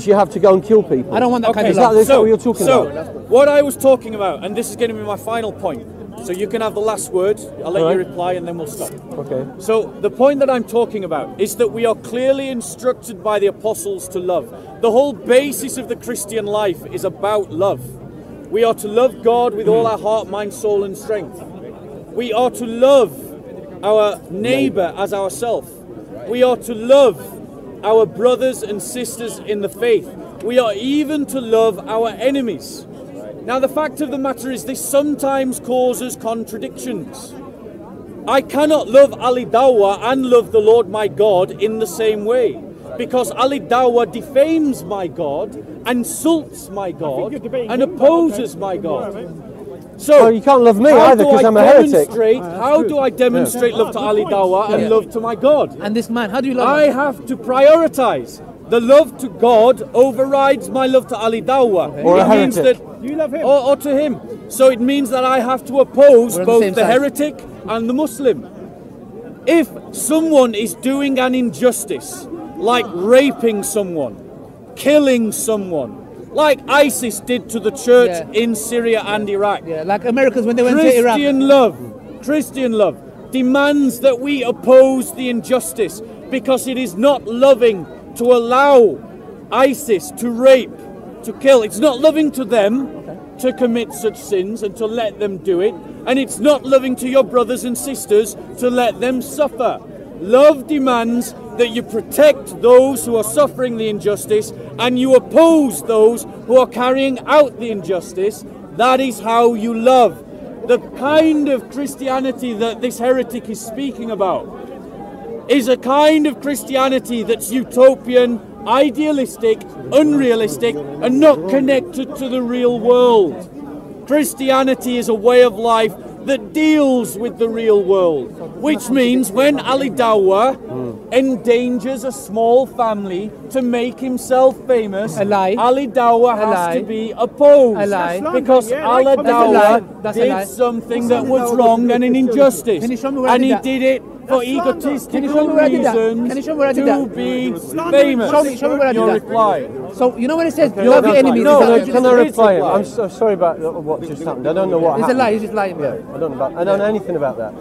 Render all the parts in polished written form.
you have to go and kill people. I don't want that kind of love. love. Is that what you're talking about? What I was talking about, and this is going to be my final point, so you can have the last word, I'll let you reply and then we'll stop. Okay. So the point that I'm talking about is that we are clearly instructed by the apostles to love. The whole basis of the Christian life is about love. We are to love God with all our heart, mind, soul and strength. We are to love our neighbour as ourselves. We are to love our brothers and sisters in the faith. We are even to love our enemies. Now the fact of the matter is this sometimes causes contradictions. I cannot love Ali Dawa and love the Lord my God in the same way, because Ali Dawa defames my God, insults my God and opposes my God. So you can't love me either because I'm a heretic. How do I demonstrate love to Ali Dawa and love to my God? And this man, how do you love I him? have to prioritize. The love to God overrides my love to Ali Dawa. Or a means heretic. that you love him. Or to him. So it means that I have to oppose both the heretic and the Muslim. If someone is doing an injustice, like raping someone, killing someone, like ISIS did to the church in Syria and Iraq. Yeah, like Americans when they went to Iraq. Christian love demands that we oppose the injustice, because it is not loving to allow ISIS to rape, to kill. It's not loving to them to commit such sins and to let them do it. And it's not loving to your brothers and sisters to let them suffer. Love demands that you protect those who are suffering the injustice and you oppose those who are carrying out the injustice. That is how you love. The kind of Christianity that this heretic is speaking about is a kind of Christianity that's utopian, idealistic, unrealistic, and not connected to the real world. Christianity is a way of life that deals with the real world, which means when Ali Dawa endangers a small family to make himself famous, Ali Dawa has to be opposed, because Ali Dawa did something that was wrong and an injustice, and he did it for egotistical reasons to be famous. Show me where I did Your that. reply. So you know when it says love your enemies? Can I reply? I'm so sorry about what just happened. I don't know what happened. It's a lie. He's just lying. Yeah, I don't know anything about that.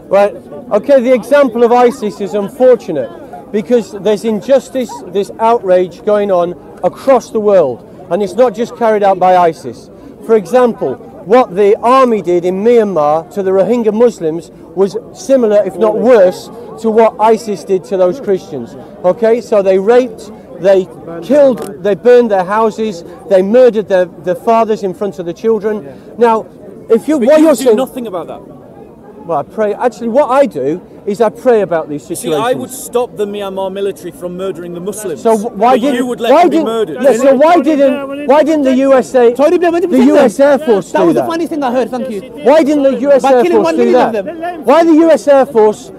Right. Okay. The example of ISIS is unfortunate because there's injustice, there's outrage going on across the world, and it's not just carried out by ISIS. For example, what the army did in Myanmar to the Rohingya Muslims was similar, if not worse, to what ISIS did to those Christians. Okay, so they raped, they killed, they burned their houses, they murdered their fathers in front of the children. Now, if you do nothing about that. Well, I pray. Actually, what I do is I pray about these situations. See, I would stop the Myanmar military from murdering the Muslims. So why didn't you would let them be murdered? Yeah, so why didn't the USA, the US Air Force do that? That was the funny thing I heard. Thank you. Why didn't the US Air Force do that? Why the US Air Force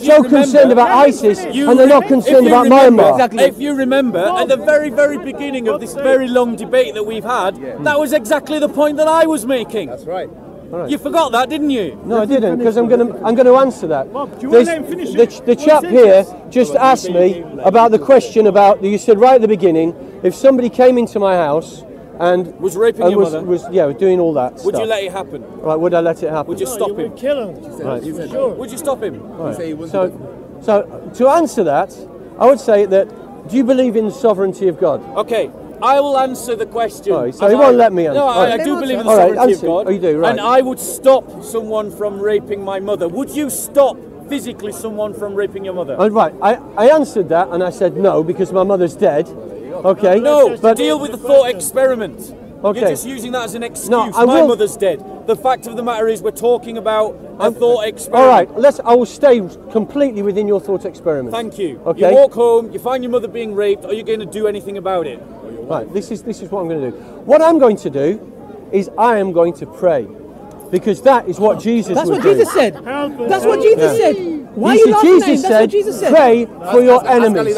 so concerned about ISIS and they're not concerned about Myanmar? Exactly. If you remember, at the very, very beginning of this very long debate that we've had, that was exactly the point that I was making. That's right. Right. You forgot that, didn't you? No, I didn't, because I'm going to answer that. The chap here just asked me about the question about, you said right at the beginning, if somebody came into my house and was raping your mother, was doing all that would stuff. you let it happen? Right, would I let it happen? Would you stop him? Kill him. Right. Sure. Would you stop him? Right. So to answer that, I would say that, do you believe in the sovereignty of God? Okay. I will answer the question. Oh, so he won't let me answer. No, I do believe in the sovereignty of God. Oh, you do, right. And I would stop someone from raping my mother. Would you stop physically someone from raping your mother? Oh, right. I answered that and I said no because my mother's dead. Okay. No, but deal with the thought experiment. Okay. You're just using that as an excuse. No, my mother's dead. The fact of the matter is we're talking about a thought experiment. All right. I will stay completely within your thought experiment. Thank you. Okay. You walk home, you find your mother being raped. Are you going to do anything about it? Right, this is what I'm going to do. What I'm going to do is I am going to pray, because that is what Jesus would do. That's what Jesus said. That's what Jesus said. Why are you laughing at him? Jesus That's said, what Jesus said. pray for your enemies.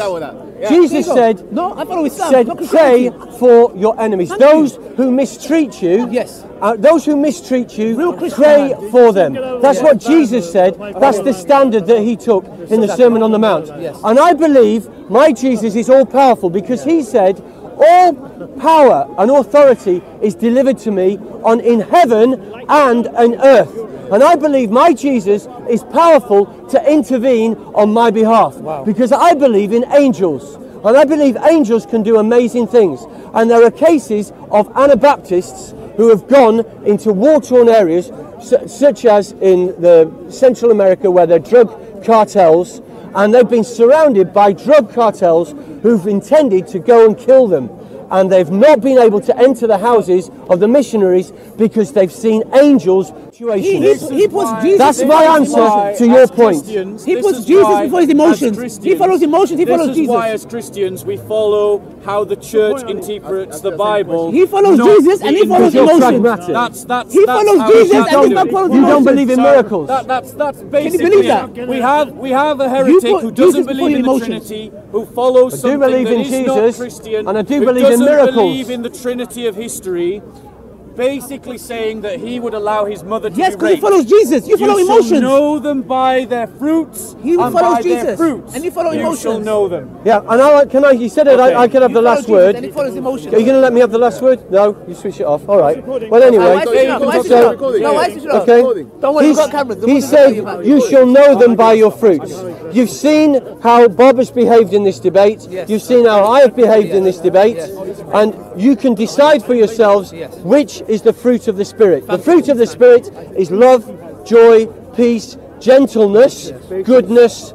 Jesus said, no, I follow Islam. said, not pray Christianity. for your enemies. Thank Those you. who mistreat you, Yes. those who mistreat you, Real Christian pray man. for them. That's what Jesus said. That's the standard that he took in the Sermon on the Mount. Yes. And I believe my Jesus is all powerful because he said, all power and authority is delivered to me in heaven and on earth. And I believe my Jesus is powerful to intervene on my behalf. Because I believe in angels. And I believe angels can do amazing things. And there are cases of Anabaptists who have gone into war-torn areas, such as in the Central America, where there are drug cartels, and they've been surrounded by drug cartels who've intended to go and kill them. And they've not been able to enter the houses of the missionaries because they've seen angels. He puts Jesus. That's my answer to your point. He puts Jesus before his emotions. He follows emotions. He follows This is Jesus. why, as Christians, we follow how the church interprets the Bible. He follows not Jesus and he the follows individual. emotions. That's He that's follows how Jesus we and have he to not do it. follows You don't emotions. believe in miracles. That's basically believe that? We have a heretic put who Jesus doesn't before believe in the emotions. Trinity, who follows I do something believe that in is Jesus, not Christian, and I do who believe in doesn't miracles. believe in the Trinity of history, basically saying that he would allow his mother to Yes, be because he raped. follows Jesus. You follow You emotions. shall know them by their fruits. He and follows by their Jesus, fruits. and you follow You shall emotions. know them. Yeah, and you said it, Okay. I can have You the follow last Jesus word. and he follows emotions. Are you going to let me have the last word? No, you switch it off. All right. Well, Why anyway. switch it off? Why switch it So, off? No, why switch it off? okay. Don't worry, we've got cameras. The He ones that said, tell you about it. you shall know them by your fruits. You've seen how Bob has behaved in this debate. Yes. You've seen how I have behaved in this debate. Yes. And you can decide for yourselves Yes. which is the fruit of the Spirit. The fruit of the Spirit is love, joy, peace, gentleness, goodness,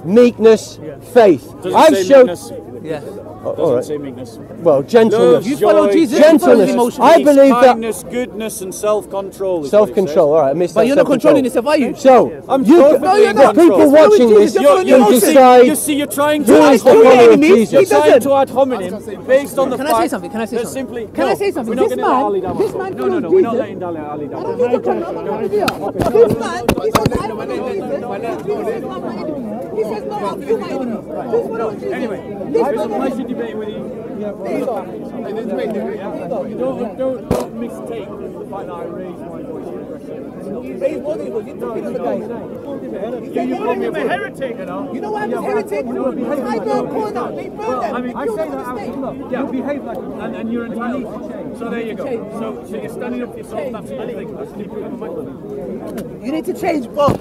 meekness, faith. I've shown... Yeah. All right. Say meekness. Well, gentleness. You follow Joy, Jesus. You follow his Gentleness. emotions. I believe that kindness, goodness, and self-control. self-control. All right, I missed that. But you're not controlling self-control. yourself, are you? So, I'm you, perfectly No, you're the not. people You're watching following this Jesus. You're following can emotions. decide You see, you're trying who to is the kill your follower of enemies. Jesus. You're He trying doesn't. to ad hominem based on the Can fact I say something? Can I say that something? simply Can I say something? We're not This going to let Ali man, down. this man No, follows we're not Jesus. letting Ali down. I don't need to come on the video. This man, he says, I follow Jesus. Jesus is not my enemy. He says, no, I'll kill my enemy. Who's following Jesus? Anyway, This it's a man- pleasure debating with you. There you go. Don't mistake the fact that I raised my voice aggressively. Raise more than he was. You're talking on the guy. You call me a heretic, you know? You know why I'm a heretic? I go corner. They burn them. I say that out of love. Yeah, behave like and you're entitled to change. So there you go. So you're standing up for yourself. That's the thing. That's the thing. You need to change, Bob.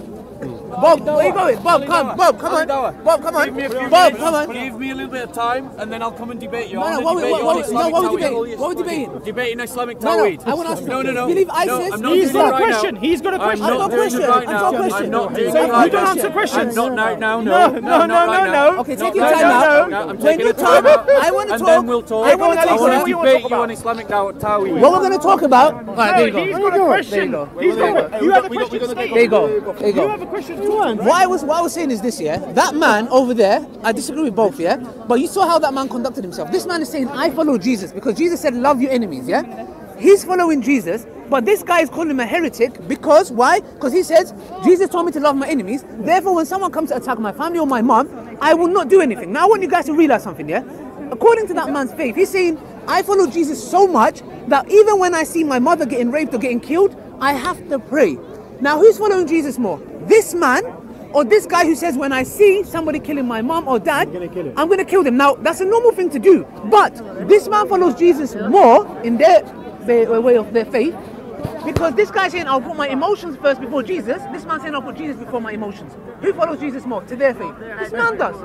Bob, where you going? Bob, come. Bob, come on. Bob, come on. Give me a few Bob, minutes. come on. Give me a little bit of time, and then I'll come and debate you. No, what we debating? What we debating? Debating Islamic No, Tawhid. I want to ask you. No. Believe ISIS? No, I'm not He's doing it got a right question. now. He's got a question. I'm not doing it right now. I've got a question. I'm not doing it So right you don't now. answer questions. I'm not now. No. Okay, Not take your right time now. out. No, I'm When taking you a talk, time out. I want to And talk. then we'll talk. I want to I talk. want to you want to debate talk you about? on Islamic Tawhid. What we're going to talk about? All right, there you He's go. got a question. He's got you have a question. There you go. There you You have go. a question too. What I was saying is this, yeah. That man over there, I disagree with both, yeah. But you saw how that man conducted himself. This man is saying, I follow Jesus because Jesus said, love your enemies, yeah. He's following Jesus, but this guy is calling him a heretic because why? Because he says, Jesus told me to love my enemies. Therefore, when someone comes to attack my family or my mom, I will not do anything. Now, I want you guys to realize something, yeah. According to that man's faith, he's saying, I follow Jesus so much that even when I see my mother getting raped or getting killed, I have to pray. Now, who's following Jesus more? This man or this guy who says, when I see somebody killing my mom or dad, I'm going to kill them. Now, that's a normal thing to do. But this man follows Jesus more in their way of their faith because this guy's saying, I'll put my emotions first before Jesus. This man's saying, I'll put Jesus before my emotions. Who follows Jesus more to their faith? This man does.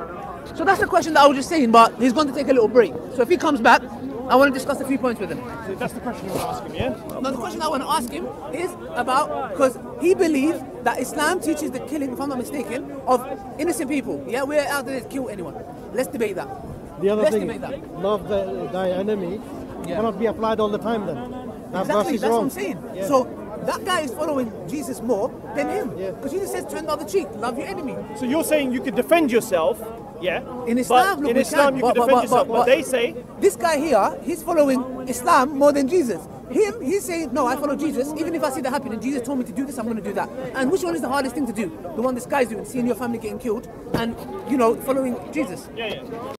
So that's the question that I was just saying, but he's going to take a little break. So if he comes back, I want to discuss a few points with him. That's the question you want to ask him, yeah? Now the question I want to ask him is about, because he believes that Islam teaches the killing, if I'm not mistaken, of innocent people. Yeah, we're out there to kill anyone. Let's debate that. The other Let's thing, debate that. love thy enemy cannot be applied all the time then. That verse Exactly, is that's wrong. what I'm saying. Yeah. So that guy is following Jesus more than him. Yeah. Because Jesus says, turn the other cheek, love your enemy. So you're saying you can defend yourself, yeah? In Islam, but look, in we Islam can. you can defend yourself. But they say this guy here, he's following Islam more than Jesus. He's saying, no, I follow Jesus. Even if I see that happening, Jesus told me to do this, I'm going to do that. And which one is the hardest thing to do? The one this guy's doing, seeing your family getting killed and, you know, following Jesus. Yeah.